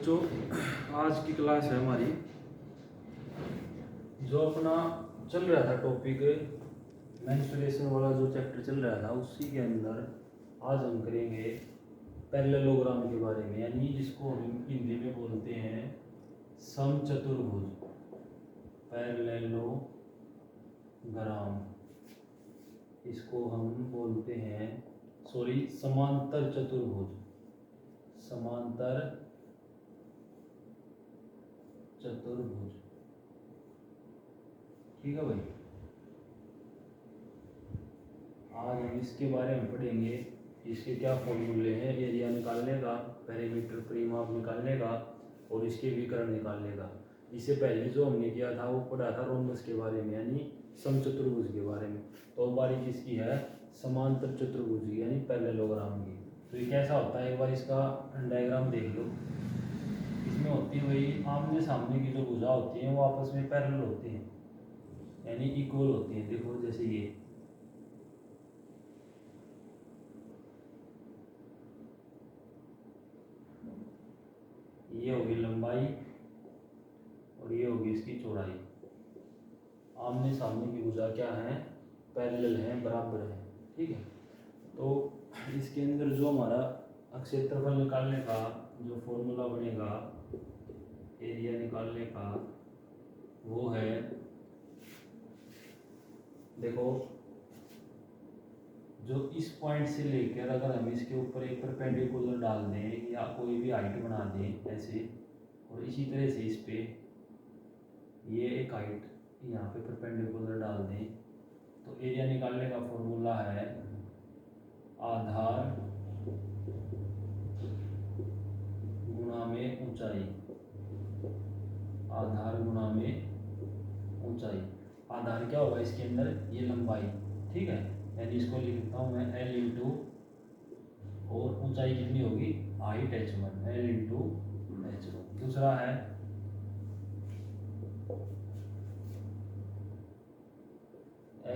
बच्चों, आज की क्लास है हमारी। जो अपना चल रहा था टॉपिक मेंस्ट्रुएशन वाला, जो चैप्टर चल रहा था उसी के अंदर आज हम करेंगे पैरेललोग्राम के बारे में, यानी जिसको हम हिंदी में बोलते हैं समचतुर्भुज। पैरेललोग्राम इसको हम बोलते हैं समांतर चतुर्भुज। समांतर चतुर्भुज, ठीक है भाई। आज हम इसके बारे में पढ़ेंगे, इसके क्या फॉर्मूले हैं एरिया निकालने का, पेरीमीटर परिमाप निकालने का और इसके विकर्ण निकालने का। इससे पहले जो हमने किया था वो पढ़ा था रोमस के बारे में, यानी समचतुर्भुज के बारे में। तो बारी किसकी है? समांतर चतुर्भुज की, यानी पैरेललोग्राम की। तो ये कैसा होता है, एक बार इसका डायग्राम देख लो। इसमें होती है वही आमने सामने की जो भुजा होती हैं वो आपस में पैरेलल होती हैं, यानी इक्वल होती हैं। देखो जैसे ये होगी लंबाई और ये होगी इसकी चौड़ाई। आमने सामने की भुजा क्या है? पैरेलल है, बराबर है, ठीक है। तो इसके अंदर जो हमारा क्षेत्रफल निकालने का जो फॉर्मूला बनेगा एरिया निकालने का, वो है, देखो जो इस पॉइंट से लेकर अगर हम इसके ऊपर एक परपेंडिकुलर डाल दें या कोई भी हाइट बना दें ऐसे, और इसी तरह से इस पे ये एक हाइट यहाँ पे परपेंडिकुलर डाल दें, तो एरिया निकालने का फॉर्मूला है आधार गुणा में ऊंचाई। आधार गुणा में ऊंचाई। आधार क्या होगा इसके अंदर? ये लंबाई, ठीक है। यानी इसको लिखता हूँ मैं L इंटू, और ऊंचाई कितनी होगी? Height h1, L into h1। दूसरा है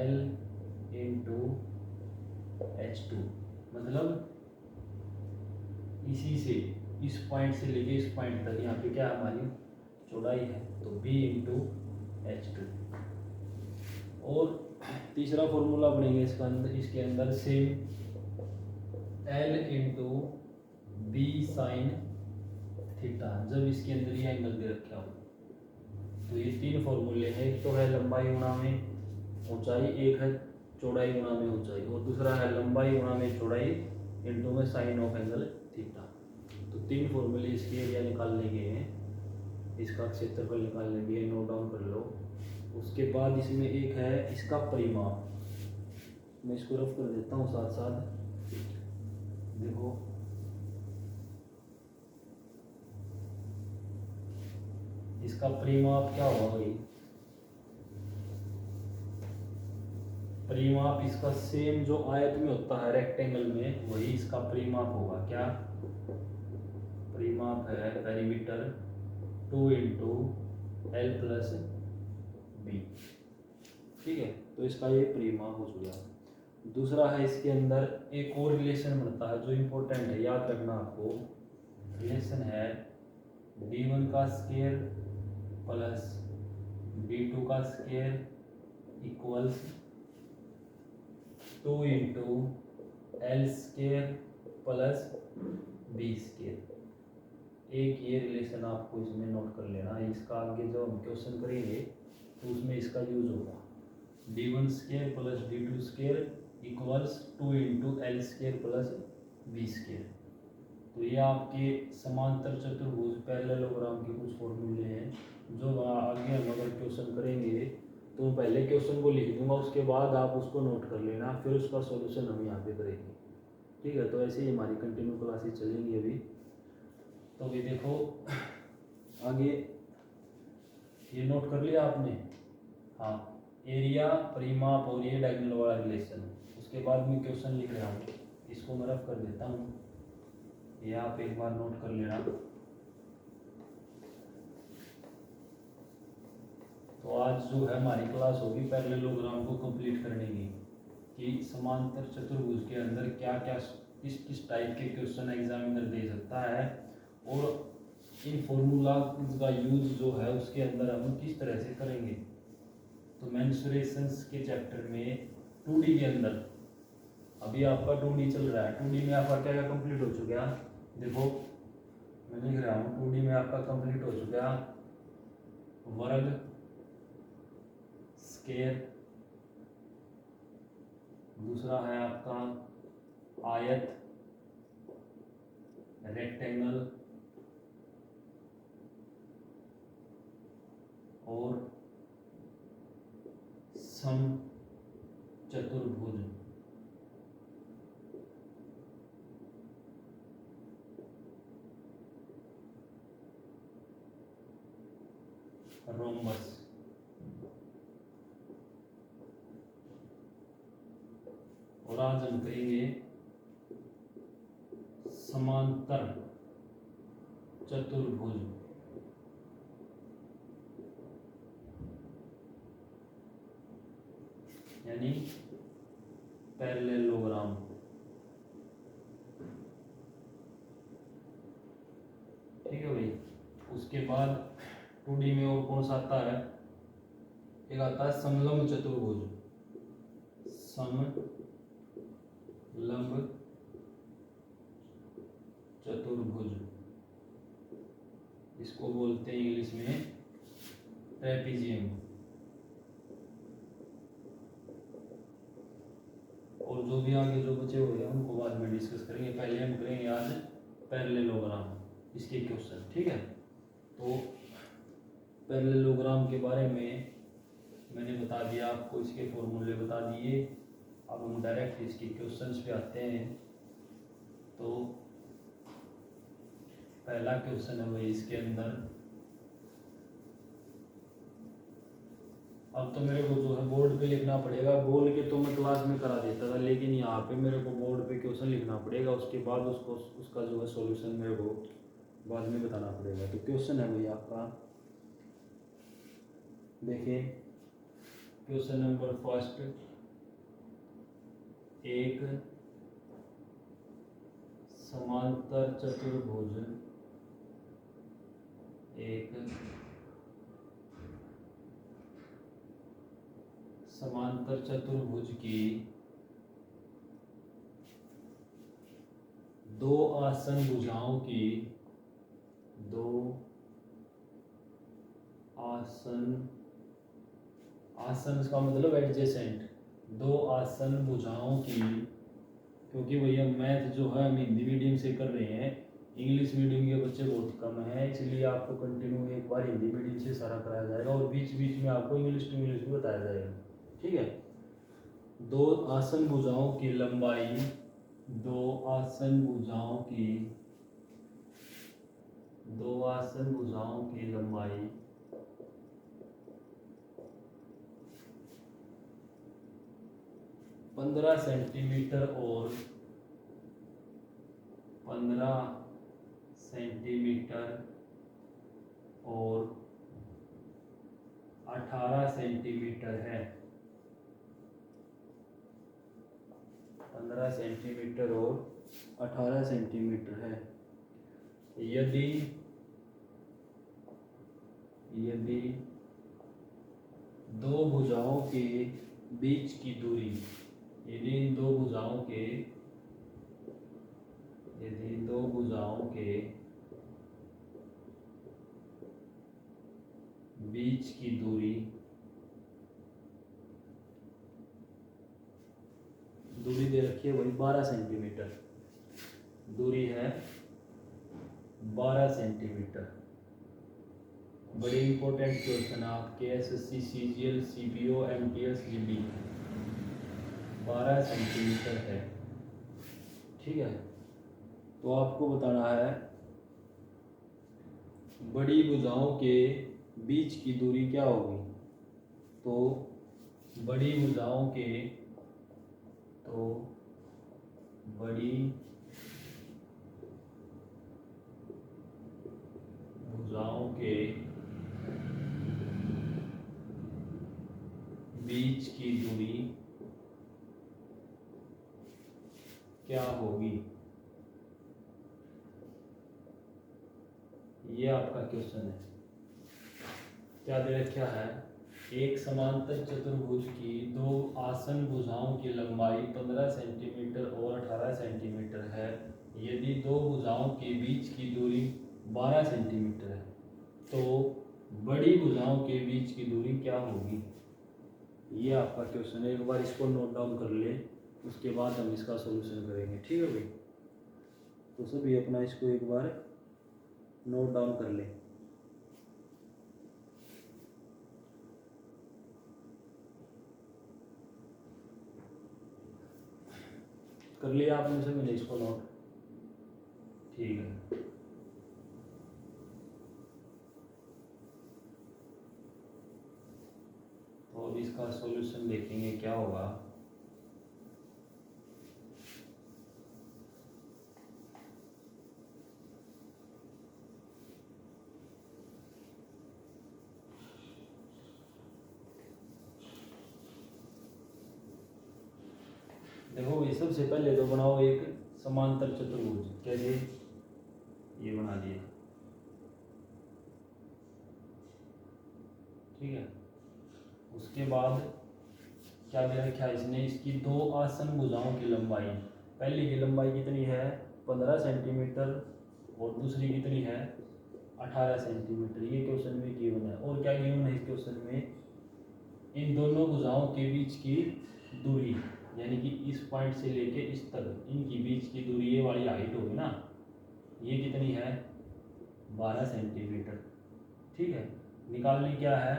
L इंटू h2, मतलब इसी से इस पॉइंट से लेके इस पॉइंट तक यहाँ पे क्या हमारी चौड़ाई है, तो b इंटू h2। और तीसरा फॉर्मूला बनेगा इसके अंदर same L into B sine theta, जब इसके अंदर ये एंगल दे रखा हो। तो ये तीन फॉर्मूले हैं, एक तो है लंबाई गुणा में ऊंचाई, एक है चौड़ाई गुणा में ऊंचाई, और दूसरा है लंबाई गुणा में चौड़ाई इंटू में साइन ऑफ एंगल थीटा। तो तीन फॉर्मूले इसके एरिया निकालने के हैं, इसका क्षेत्रफल निकालने के, नोट डाउन कर लो। उसके बाद इसमें एक है इसका परिमाप, मैं इसको रफ कर देता हूँ साथ साथ। देखो इसका परिमाप क्या होगा भाई? परिमाप इसका सेम जो आयत में होता है रेक्टेंगल में, वही इसका परिमाप होगा। क्या परिमाप है? Perimeter 2 into L plus B, ठीक है। तो इसका ये परिमाप हो चुका। दूसरा है इसके अंदर एक और रिलेशन बनता है जो इम्पोर्टेंट है, याद रखना आपको। रिलेशन है d1 का स्क्वायर प्लस d2 का square equals 2 into L square plus B square. एक ये रिलेशन आपको इसमें नोट कर लेना है, इसका आगे जो हम क्वेश्चन करेंगे तो उसमें इसका यूज होगा। d1 square plus d2 square equals 2 into L square plus B square. तो ये आपके समांतर चतुर्भुज पैरेललोग्राम के कुछ फॉर्मूले हैं, जो आगे हम अगर क्वेश्चन करेंगे तो पहले क्वेश्चन को लिख दूंगा, उसके बाद आप उसको नोट कर लेना, फिर उसका सॉल्यूशन हम यहाँ पे करेंगे, ठीक है। तो ऐसे ही हमारी कंटिन्यू क्लासेस चलेंगी अभी। तो अभी देखो आगे, ये नोट कर लिया आपने? हाँ, एरिया, परिमाप और ये डायगोनल वाला रिलेशन। उसके बाद में क्वेश्चन लिख रहा हूँ, इसको मैं रफ कर देता हूँ, ये आप एक बार नोट कर लेना। तो आज जो है हमारी क्लास होगी पैरेललोग्राम को कंप्लीट करने की, कि समांतर चतुर्भुज के अंदर क्या क्या किस किस टाइप के क्वेश्चन एग्जामिनर दे सकता है, और इन फॉर्मूला का यूज जो है उसके अंदर हम किस तरह से करेंगे। तो मेंसुरेशंस के चैप्टर में 2D के अंदर अभी आपका 2D चल रहा है। 2D में आपका क्या क्या कंप्लीट हो चुका है, देखो मैं लिख रहा हूँ। 2D में आपका कंप्लीट हो चुका है वर्ग, स्क्वायर, दूसरा है आपका आयत, रेक्टेंगल और समचतुर्भुज। रोमबस। और आज हम करेंगे समांतर चतुर्भुज। यानी पैरेललोग्राम। ठीक है भाई। उसके बाद 2D में और कौन सा आता है, एक आता है समलंब चतुर्भुज। समलंब चतुर्भुज, इसको बोलते हैं इंग्लिश में ट्रेपीजियम। और जो भी आगे जो बचे हुए हैं उनको बाद में डिस्कस करेंगे। पहले हम करेंगे आज पैरेललोग्राम, इसके क्वेश्चन। ठीक है। तो पैरेललोग्राम के बारे में मैंने बता दिया आपको, इसके फॉर्मूले बता दिए। अब हम डायरेक्ट इसके क्वेश्चंस पे आते हैं। तो पहला क्वेश्चन है भाई इसके अंदर, अब तो मेरे को जो है बोर्ड पे लिखना पड़ेगा। बोल के तो मैं क्लास में करा देता था, लेकिन यहाँ पे मेरे को बोर्ड पे क्वेश्चन लिखना पड़ेगा। उसके बाद उसको उसका जो है सॉल्यूशन मेरे को बाद में बताना पड़ेगा। तो क्वेश्चन है भाई आपका, देखिए क्वेश्चन नंबर फर्स्ट, एक समांतर चतुर्भुज, एक समांतर चतुर्भुज की दो आसन भुजाओं की, दो आसन, आसन का मतलब एडजेसेंट, दो आसन भुजाओं की, क्योंकि भैया मैथ जो है हम हिंदी मीडियम से कर रहे हैं, इंग्लिश मीडियम के बच्चे बहुत कम हैं, इसलिए आपको कंटिन्यू एक बार हिंदी मीडियम से सारा कराया जाएगा और बीच बीच में आपको इंग्लिश टू इंग्लिश भी बताया जाएगा। ठीक है। दो आसन भुजाओं की लंबाई, दो आसन भुजाओं की, दो आसन भुजाओं की लंबाई 15 सेंटीमीटर और 15 सेंटीमीटर और 18 सेंटीमीटर है। 15 सेंटीमीटर और 18 सेंटीमीटर है। यदि यदि दो भुजाओं के बीच की दूरी, यदि इन दो भुजाओं के, यदि दो भुजाओं के बीच की दूरी, दूरी दे रखी है वही 12 सेंटीमीटर, दूरी है 12 सेंटीमीटर। बड़े इंपॉर्टेंट क्वेश्चन आपके SSC, CGL, CPO, MTS, GD, 12 centimetre है। ठीक है। तो आपको बताना है बड़ी भुजाओं के बीच की दूरी क्या होगी। तो बड़ी भुजाओं के, तो बड़ी भुजाओं के बीच की दूरी क्या होगी, ये आपका क्वेश्चन है। क्या दे रखा है, एक समांतर चतुर्भुज की दो आसन भुजाओं की लंबाई 15 सेंटीमीटर और 18 सेंटीमीटर है यदि दो भुजाओं के बीच की दूरी 12 सेंटीमीटर है तो बड़ी भुजाओं के बीच की दूरी क्या होगी। ये आपका क्वेश्चन है, एक बार इसको नोट डाउन कर ले, उसके बाद हम इसका सॉल्यूशन करेंगे। ठीक है भाई, तो सभी अपना इसको एक बार नोट डाउन कर ले। कर लिया आपने सभी ने इसको नोट, ठीक है। तो अब इसका सॉल्यूशन देखेंगे क्या होगा। देखो भाई, सबसे पहले तो बनाओ एक समांतर चतुर्भुज। कैसे, ये बना दिया, ठीक है। उसके बाद क्या दे रखा है इसने, इसकी दो आसन भुजाओं की लंबाई, पहली की लंबाई कितनी है 15 सेंटीमीटर और दूसरी कितनी है 18 सेंटीमीटर। ये क्वेश्चन में गिवन है। और क्या गिवन है इस क्वेश्चन में, इन दोनों भुजाओं के बीच की दूरी, यानी कि इस पॉइंट से लेके इस तक इनकी बीच की दूरी, ये वाली हाइट होगी ना, ये कितनी है 12 सेंटीमीटर। ठीक है, निकालनी क्या है,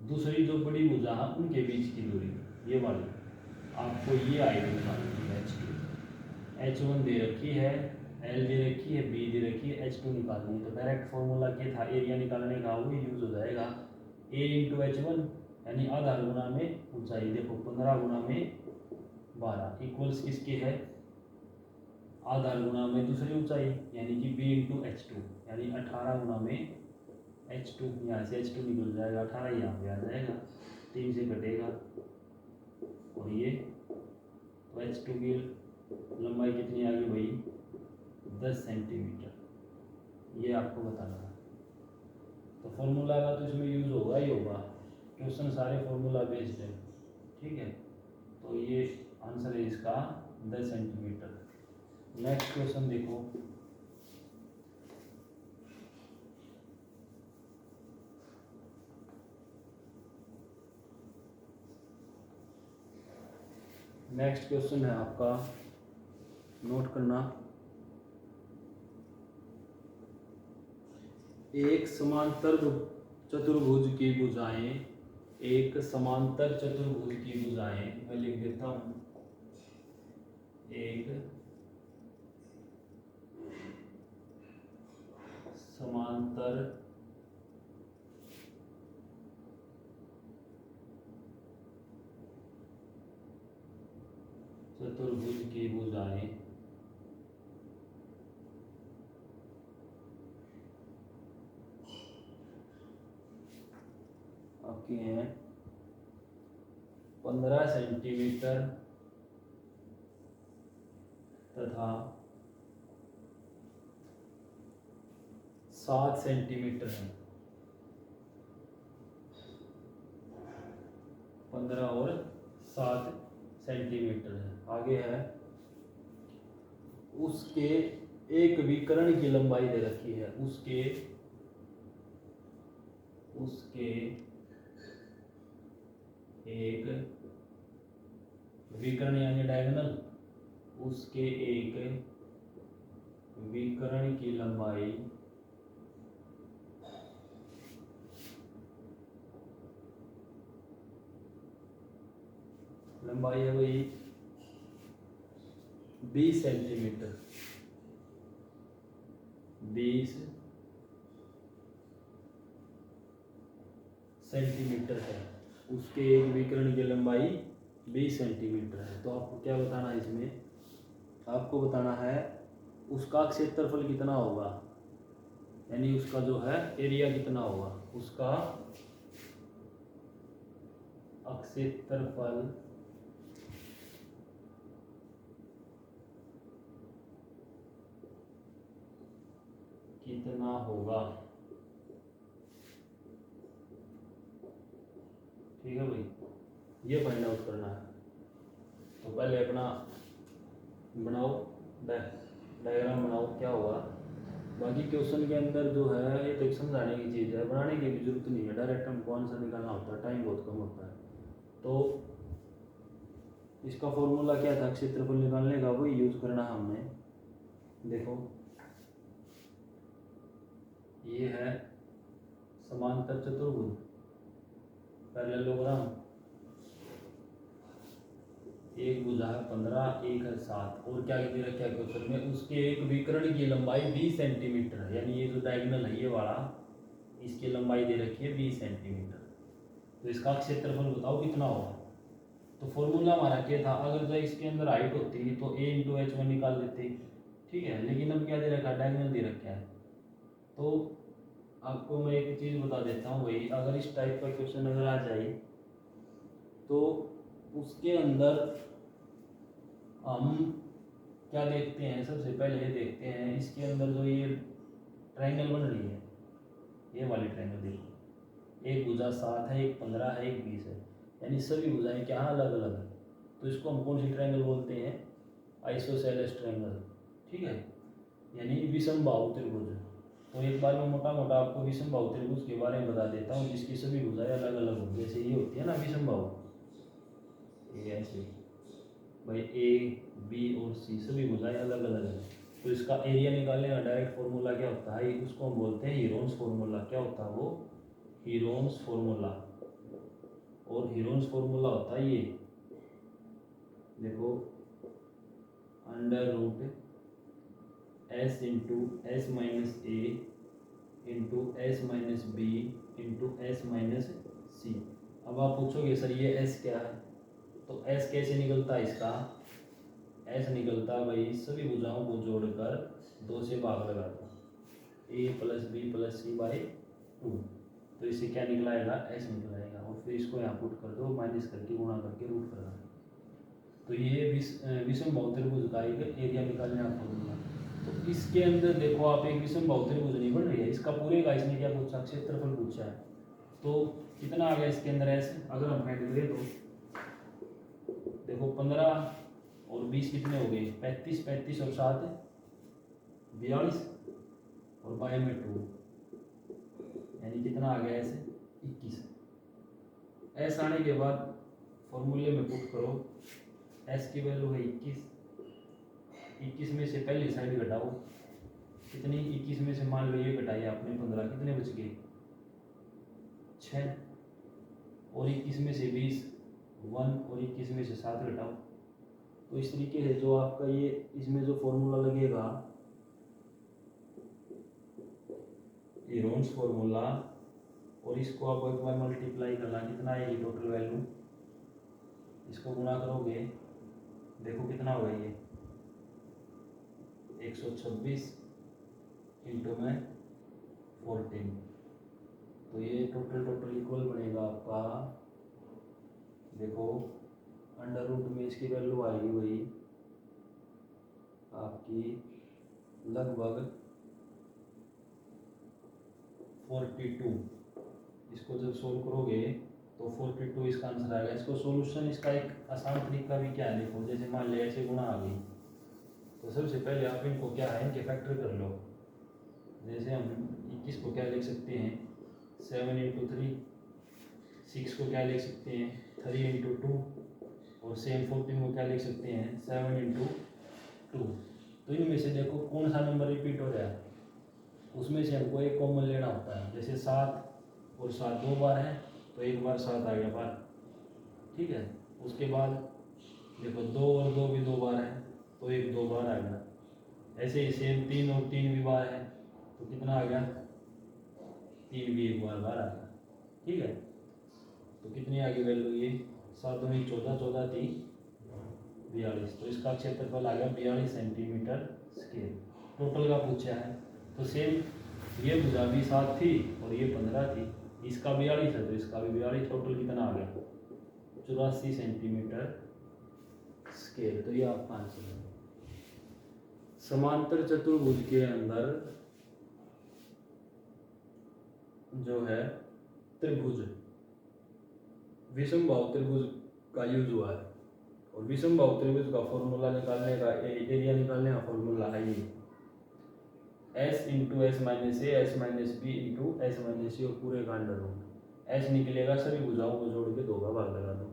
दूसरी जो बड़ी भुजा है उनके बीच की दूरी, ये वाली आपको ये हाइट निकालनी है H2। H1 दे रखी है, L दे रखी है, B दे रखी है, H2 निकालनी है। तो डायरेक्ट फॉर्मूला क्या था एरिया निकालने का, वो यूज हो जाएगा A इंटू H1, यानी आधार गुना में ऊंचाई। देखो 15 गुना में 12 इक्वल्स किसके है, आधार गुना में दूसरी ऊंचाई, यानी कि B इंटू H2, यानी 18 गुना में H2। यहाँ से H2 निकल जाएगा, 18 यहाँ पे आ जाएगा, 3 से कटेगा और ये, तो H2 की लंबाई कितनी आ गई भाई 10 सेंटीमीटर। ये आपको बताना है। तो फॉर्मूला का तो इसमें यूज़ होगा ही होगा, क्वेश्चन सारे फॉर्मूला बेस्ड है। ठीक है, तो ये आंसर है इसका 10 सेंटीमीटर। नेक्स्ट क्वेश्चन देखो, नेक्स्ट क्वेश्चन है आपका, नोट करना। एक समांतर चतुर्भुज की भुजाएं, एक समांतर चतुर्भुज की भुजाएं, मैं लिख देता हूं, एक समांतर चतुर्भुज की भुजाएं आपकी हैं 15 सेंटीमीटर तथा 7 सेंटीमीटर है। 15 और 7 सेंटीमीटर है। आगे है, उसके एक विकर्ण की लंबाई दे रखी है, उसके एक विकर्ण यानी डायगोनल, उसके एक विकर्ण की लंबाई है वही 20 सेंटीमीटर, 20 सेंटीमीटर है। उसके एक विकर्ण की लंबाई 20 सेंटीमीटर है। तो आपको क्या बताना है इसमें, आपको बताना है उसका क्षेत्रफल कितना होगा, यानी उसका जो है एरिया कितना होगा, उसका क्षेत्रफल कितना होगा। ठीक है भाई, ये फाइंड आउट करना है। तो पहले अपना बनाओ, डायग्राम बनाओ क्या होगा। बाकी क्वेश्चन के अंदर जो है ये तो एक समझाने की चीज़ है, बनाने की भी जरूरत नहीं है, डायरेक्ट हमको आंसर निकालना होता है, टाइम बहुत कम होता है। तो इसका फॉर्मूला क्या था क्षेत्रफल निकालने का, वही यूज करना हमने। देखो ये है समांतर चतुर्भुज, पैरेललोग्राम, एक भुजा है 15, एक है 7, और क्या दे रखा है क्वेश्चन में, उसके एक विकर्ण की लंबाई 20 सेंटीमीटर है, यानी ये जो डायगोनल है ये वाला, इसकी लंबाई दे रखी है 20 सेंटीमीटर। तो इसका क्षेत्रफल बताओ कितना होगा। तो फॉर्मूला हमारा क्या था, अगर जो इसके अंदर हाइट होती तो a इंटू एच वन निकाल देते, ठीक है, लेकिन अब क्या दे रखा है, डायगोनल दे रखा है। तो आपको मैं एक चीज़ बता देता हूँ भाई, अगर इस टाइप का क्वेश्चन अगर आ जाए तो उसके अंदर हम क्या देखते हैं, सबसे पहले ये देखते हैं इसके अंदर जो ये ट्रायंगल बन रही है, ये वाली ट्रायंगल देखो, एक भुजा 7 है, एक 15 है, एक 20 है, यानी सभी भुजाएं क्या अलग अलग है। तो इसको हम कौन सी ट्रायंगल बोलते हैं, आइसोसेलेस ट्रायंगल, ठीक है, यानी विषम बाहु त्रिभुज। तो एक बार मैं मोटा मोटा आपको विषम बाहु त्रिभुज के बारे में बता देता हूँ, जिसकी सभी भुजाएं अलग अलग होती है। जैसे ये होती है ना विषम बाहु, ये ऐसे भाई ए बी और सी सभी भुजाएं अलग अलग है। तो इसका एरिया निकालने का डायरेक्ट फॉर्मूला क्या होता है, उसको हम बोलते हैं हीरोन्स फॉर्मूला। क्या होता है वो, हीरोन्स फॉर्मूला। और हीरोन्स फॉर्मूला होता है ये, देखो, under root s into s minus a into s minus b into s minus c. अब आप पूछोगे सर ये एस क्या है, तो एस कैसे निकलता है, इसका एस निकलता भाई सभी भुजाओं को जोड़कर 2 से भाग लगाता, a plus b plus c by 2। तो इससे क्या निकलाएगा, एस निकलाएगा, और फिर इसको यहाँ पुट कर दो, माइनस करके गुणा करके रूट करना। तो ये विषम बाहु त्रिभुज का एक एरिया निकालने आपको दूंगा। तो इसके अंदर देखो आप, एक विषम बाहु त्रिभुज नहीं बन रही है, इसका पूरे का इसने क्या पूछा, क्षेत्रफल पूछा है। तो कितना आ गया इसके अंदर एस, अगर हम फाइंड करें तो देखो 15 और 20 कितने हो गए, 35, 35 और 7 42, और बाई में 2, यानी कितना आ गया ऐसे 21। एस आने के बाद फॉर्मूले में पुट करो, एस की वैल्यू है 21, 21 में से पहली साइड घटाओ, कितनी, 21 में से मान लो ये घटाई आपने 15, कितने बच गए 6, और 21 में से 20 1, और 21 में से 7 घटाओ। तो इस तरीके से जो आपका ये इसमें जो फॉर्मूला लगेगा, हीरोन्स फॉर्मूला, और इसको आप एक बार मल्टीप्लाई करना, कितना आएगी टोटल वैल्यू, इसको गुणा करोगे, देखो कितना होगा ये 126 इंटू में 14। तो ये टोटल इक्वल बनेगा आपका, देखो अंडर रूट में इसकी वैल्यू आएगी वही आपकी लगभग 42। इसको जब सोल्व करोगे तो 42 इसका आंसर आएगा। इसको सॉल्यूशन, इसका एक आसान तरीका भी क्या है, देखो जैसे मान लिया ऐसे गुणा आ गई, तो सबसे पहले आप इनको क्या है, इनके फैक्टर कर लो। जैसे हम 21 को क्या लिख सकते हैं, 7 इंटू 3, 6 को क्या लिख सकते हैं 3 इंटू 2, और सेम 14 को क्या लिख सकते हैं 7 इंटू 2। तो इनमें से देखो कौन सा नंबर रिपीट हो रहा है, उसमें से हमको एक कॉमन लेना होता है। जैसे 7 और 7 2 बार है, तो एक बार 7 आ गया बार, ठीक है। उसके बाद देखो 2 और 2 भी 2 बार है, तो एक 2 बार आ गया। ऐसे ही सेम 3 और 3 भी बार है, तो कितना आ गया 3 भी एक बार आ गया, ठीक है। तो कितनी आ गई वैल्यू ये 7 में 14, 14 3 42। तो इसका क्षेत्रफल आ गया 42 सेंटीमीटर स्क्वायर, टोटल का पूछा है। तो सेम ये भुजा भी 7 थी और ये 15 थी, इसका 42 है तो इसका भी 42, टोटल कितना आ गया 84 सेंटीमीटर स्क्वायर। तो ये आपका आंसर है। समांतर चतुर्भुज के अंदर जो है त्रिभुज विषमबाहु त्रिभुज का यूज हुआ है। और विषमबाहु त्रिभुज का फॉर्मूला निकालने का, एरिया निकालने का फॉर्मूला है ये s into s minus a s minus b into s minus c और पूरे का अंडर रूट। एस निकलेगा, सभी भुजाओं को जोड़ के 2 का भाग लगा दो।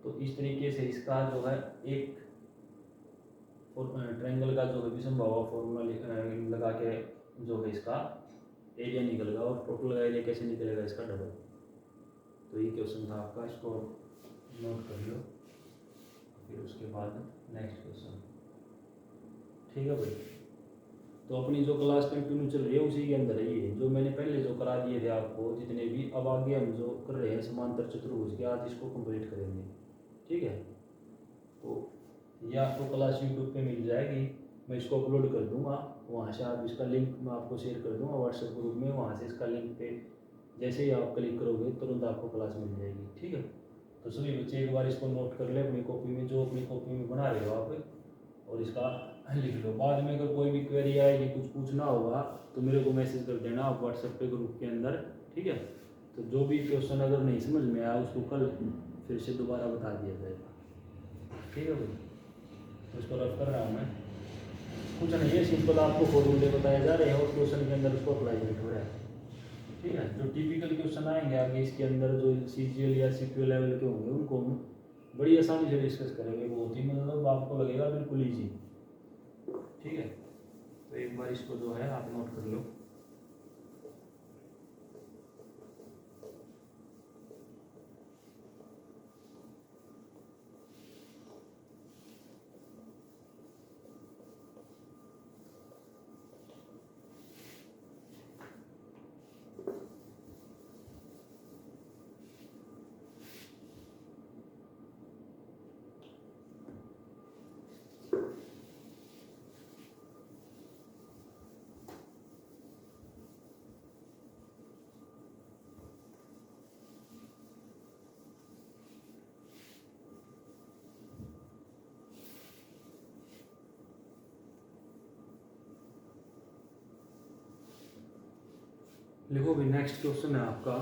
तो इस तरीके से इसका जो है एक ट्रायंगल का जो है विषमबाहु फॉर्मूला लगा के जो है इसका एरिया निकलेगा। और टोटल एरिया कैसे निकलेगा इसका डबल। तो ये क्वेश्चन था आपका, इसको नोट कर लो। फिर उसके बाद नेक्स्ट क्वेश्चन, ठीक है भाई। तो अपनी जो क्लास कंटिन्यू चल रही है उसी के अंदर है ये, जो मैंने पहले जो करा दिए थे आपको जितने भी, अब आगे हम जो कर रहे हैं समांतर चतुर्भुज के, आज इसको कंप्लीट करेंगे, ठीक है। तो ये आपको क्लास यूट्यूब पे मिल जाएगी, मैं इसको अपलोड कर दूंगा, वहाँ से आप इसका लिंक मैं आपको शेयर कर दूंगा व्हाट्सएप ग्रुप में। वहाँ से इसका लिंक पे जैसे ही आप क्लिक करोगे तुरंत आपको क्लास मिल जाएगी, ठीक है। तो सभी बच्चे एक बार इसको नोट कर ले अपनी कॉपी में, जो अपनी कॉपी में बना रहे हो आप, और इसका लिख लो। बाद में अगर कोई भी क्वेरी आएगी, कुछ पूछना होगा तो मेरे को मैसेज कर देना आप व्हाट्सएप पे ग्रुप के अंदर, ठीक है। तो जो भी क्वेश्चन अगर नहीं समझ में आया उसको कल फिर से दोबारा बता दिया जाएगा, ठीक है भाई। तो इसको रफ कर रहा हूँ मैं, कुछ नहीं है, सिंपल आपको फॉर्मूले बताए जा रहे हैं और क्वेश्चन के अंदर उसको अप्लाई हो रहा है, ठीक है। जो टिपिकल क्वेश्चन आएंगे आगे इसके अंदर, जो CGL या CPO लेवल के होंगे, उनको हम बड़ी आसानी से डिस्कस करेंगे। बहुत ही मतलब आपको लगेगा बिल्कुल ईजी, ठीक है। तो एक बार इसको जो है आप नोट कर लो। लिखो भी, नेक्स्ट क्वेश्चन है आपका,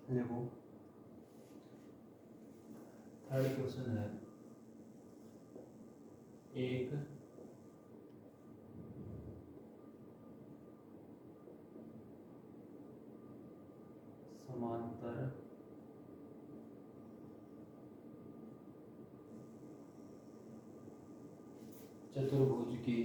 देखो थर्ड क्वेश्चन है, एक समांतर चतुर्भुज की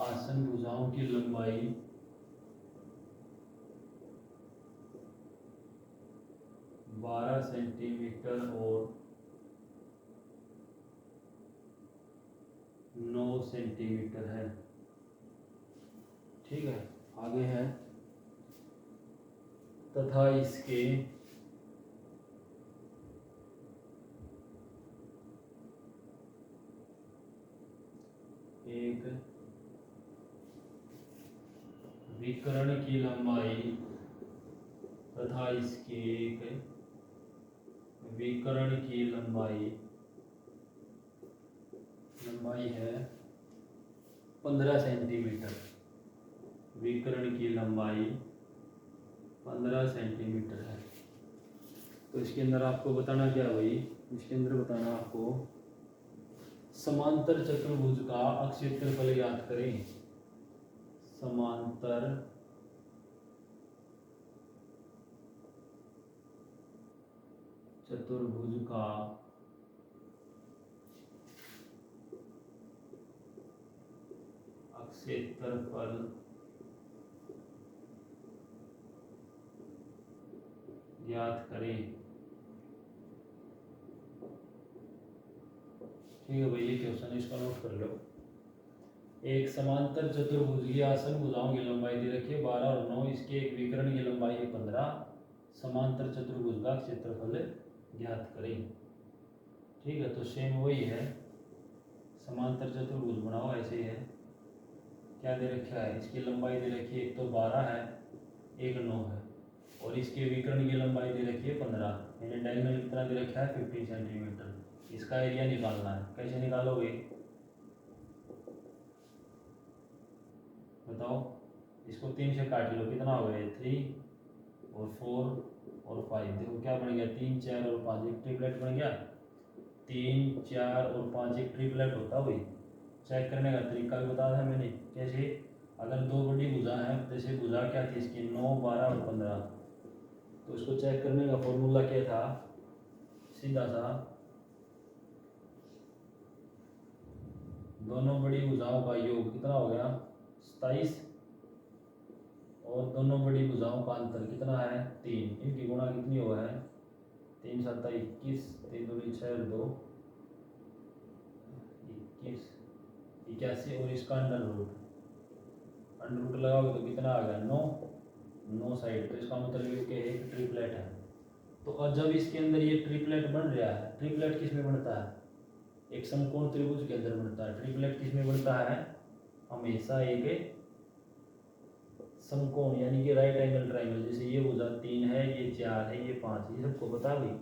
आसन भुजाओं की लंबाई 12 सेंटीमीटर और 9 सेंटीमीटर है, ठीक है। आगे है, तथा इसके एक विकर्ण की लंबाई, तथा इसके एक विकर्ण की लंबाई है 15 सेंटीमीटर। विकर्ण की लंबाई 15 सेंटीमीटर है। तो इसके अंदर आपको बताना क्या भाई, इसके अंदर बताना आपको समांतर चतुर्भुज का अक्षेत्रफल ज्ञात करें। समांतर चतुर्भुज का क्षेत्रफल ज्ञात करें। ठीक है भाई, ये क्वेश्चन इसका नोट कर लो। एक समांतर चतुर्भुज की आसन भुजाओं की लंबाई दे रखी है 12 और 9, इसके एक विकर्ण की लंबाई है 15। समांतर चतुर्भुज का क्षेत्रफल ज्ञात करें। ठीक है, तो सेम वही है, समांतर चतुर्भुज बनाओ, ऐसे ही है। क्या दे रखा है, इसकी लंबाई दे रखी है, एक तो 12 है, एक 9 है, और इसके विकर्ण की लंबाई दे रखी है 15, यानी डायगोनल कितना दे रखा है 15 सेंटीमीटर। इसका एरिया निकालना है, कैसे निकालोगे बताओ। इसको 3 से काट लो, कितना हो गया 3 और 4 और 5, देखो क्या बन गया 3 4 और 5, एक ट्रिपलेट बन गया। 3 4 और 5 एक ट्रिपलेट होता है। वही चेक करने का तरीका भी बताया था मैंने, कैसे अगर दो बड़ी भुजा है, जैसे भुजा क्या थी इसकी 9 12 और 15, तो इसको चेक करने का फॉर्मूला क्या था, सीधा सा दोनों बड़ी भुजाओं का योग कितना हो गया 27, और दोनों बड़ी भुजाओं का अंतर कितना है 3, इनकी गुणा कितनी हुआ है 3 7 21, 3 2 6 और 2 21 81, और इसका अंडर रूट लगाओगे तो कितना आ गया 9 साइड, तो इसका मतलब ये कि एक ट्रिपलेट है। तो और जब इसके अंदर ये ट्रिपलेट बन रहा है, ट्रिपलेट किस में बनता है, एक समकोण त्रिभुज के अंदर बनता है। ट्रिपलेट किस में बनता है, हमेशा एक समकोण यानी कि राइट एंगल ट्रायंगल, जैसे ये भुजा 3 है, ये 4 है, ये 5 है, ये सबको बता भाई।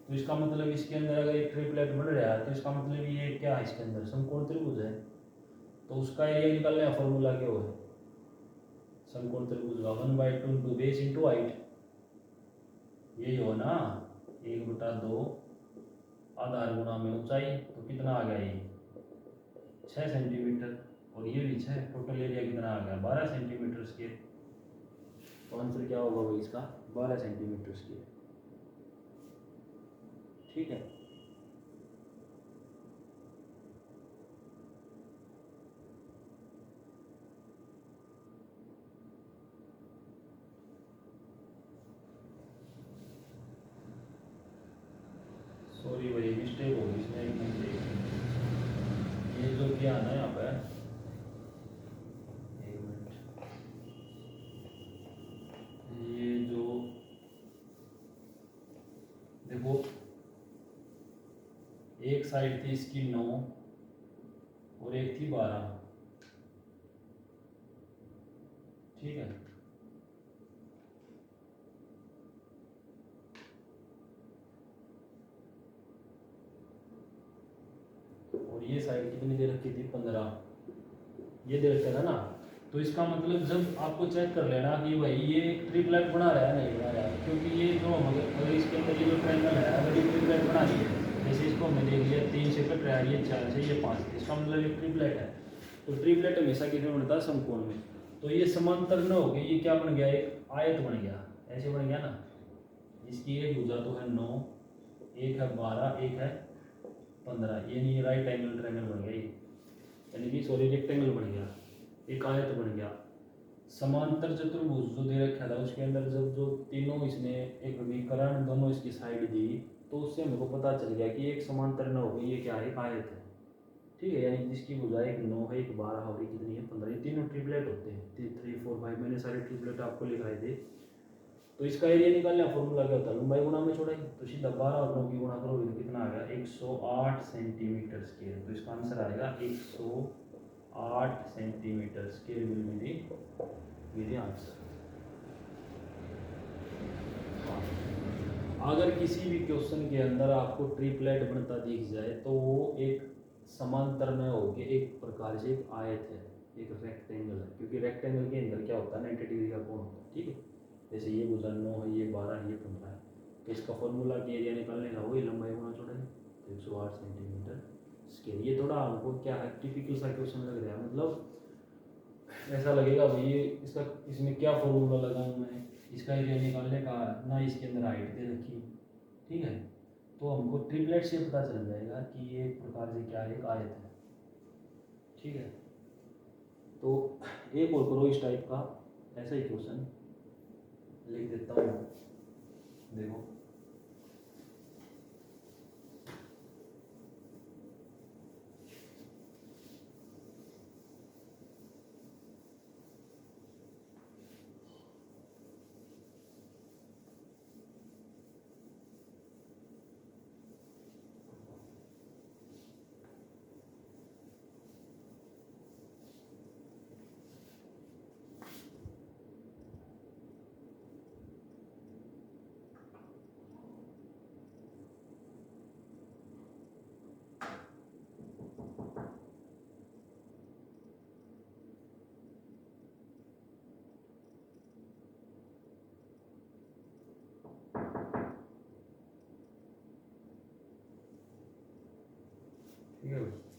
तो इसका मतलब इसके अंदर अगर एक ट्रिपलेट बन रहा है, तो इसका मतलब ये क्या है, इसके अंदर समकोण त्रिभुज है। तो उसका एरिया निकालने का फॉर्मूला क्या है, समकोण त्रिभुज का 1/2 इंटू बेस इंटू हाइट, यही हो ना 1/2 आधार गुणा में ऊंचाई, तो कितना आ गया ये 6 सेंटीमीटर, और ये भी 6, टोटल एरिया कितना आ गया 12 सेंटीमीटर स्क्वायर। तो आंसर क्या होगा भाई इसका 12 सेंटीमीटर स्क्वायर। ठीक है, सॉरी भाई मिस्टेक होगी इसमें, एक मिनट, ये जो क्या है ना यहाँ पे, एक मिनट, ये जो देखो एक साइड थी इसकी 9 और एक थी 12, ठीक है। और ये साइड कितनी दे रखी थी 15, ये दे रखा था ना। तो इसका मतलब जब आपको चेक कर लेना कि भाई ये ट्रिपलेट बना रहा है नहीं बना रहा है, क्योंकि ये जो अगर इसके अंदर ये जो ट्रायंगल है, अगर ये ट्रिपलेट बना रही है, जैसे इसको हमने देख लिया 3 से कट रहा है, ये 4 से, ये 5, इसका मतलब ये ट्रिपलेट है। तो ट्रिपलेट हमेशा किस में बनता है समकोण में। तो ये समांतर न हो गई, ये क्या बन गया एक आयत बन गया, ऐसे बन गया ना। इसकी एक भुजा तो है 9, एक है 12, एक है 15, ये नहीं राइट एंगल ट्रायंगल बन गया, यानी कि सॉरी रेक्टेंगल बन गया, एक आयत बन गया। समांतर चतुर्भुज जो दे रखा था उसके अंदर जब जो तीनों इसने एक विकर्ण दोनों इसकी साइड दी, तो उससे हमको पता चल गया कि एक समांतर न हो गई, ये क्या है एक आयत है। ठीक है, यानी जिसकी भुजा एक 9 है, एक 12 और एक कितनी है 15, ये तीनों ट्रिपलेट होते हैं, 3 4 5, मैंने सारे ट्रिपलेट आपको लिखाए थे। तो इसका एरिया निकालने का फॉर्मूला क्या होता है, लंबाई गुणा में चौड़ाई, तो सीधा 12 और 9 की गुणा करोगे तो कितना आ गया 108 सेंटीमीटर स्क्वायर। तो इसका आंसर आएगा 108 centimetre square will be the answer. अगर किसी भी क्वेश्चन के अंदर आपको ट्रिपलेट बनता दिख जाए तो वो एक समांतर में होके एक प्रकार से एक आयत है, एक रेक्टेंगल है, क्योंकि रेक्टेंगल के अंदर क्या होता है 90 डिग्री का कोण होता है। ठीक है, जैसे ये भुजा 9 है, ये 12 है, ये 15 है, तो इसका फॉर्मूला की एरिया निकालने का वही लंबाई गुणा चौड़ाई, तो 108 सेंटीमीटर स्क्वायर। ये थोड़ा हमको क्या है टिपिकल सा क्वेश्चन लग रहा है, मतलब ऐसा लगेगा भाई ये इसका इसमें क्या फॉर्मूला लगाऊं मैं, इसका एरिया निकालने का ना, इसके अंदर हाइट दे रखी। ठीक है, तो हमको ट्रिपलेट से पता चल जाएगा कि ये एक प्रकार से क्या है एक आयत है। ठीक है, तो एक और करो इस टाइप का, ऐसा ही क्वेश्चन लिख देता हूँ, देखो। ठीक है।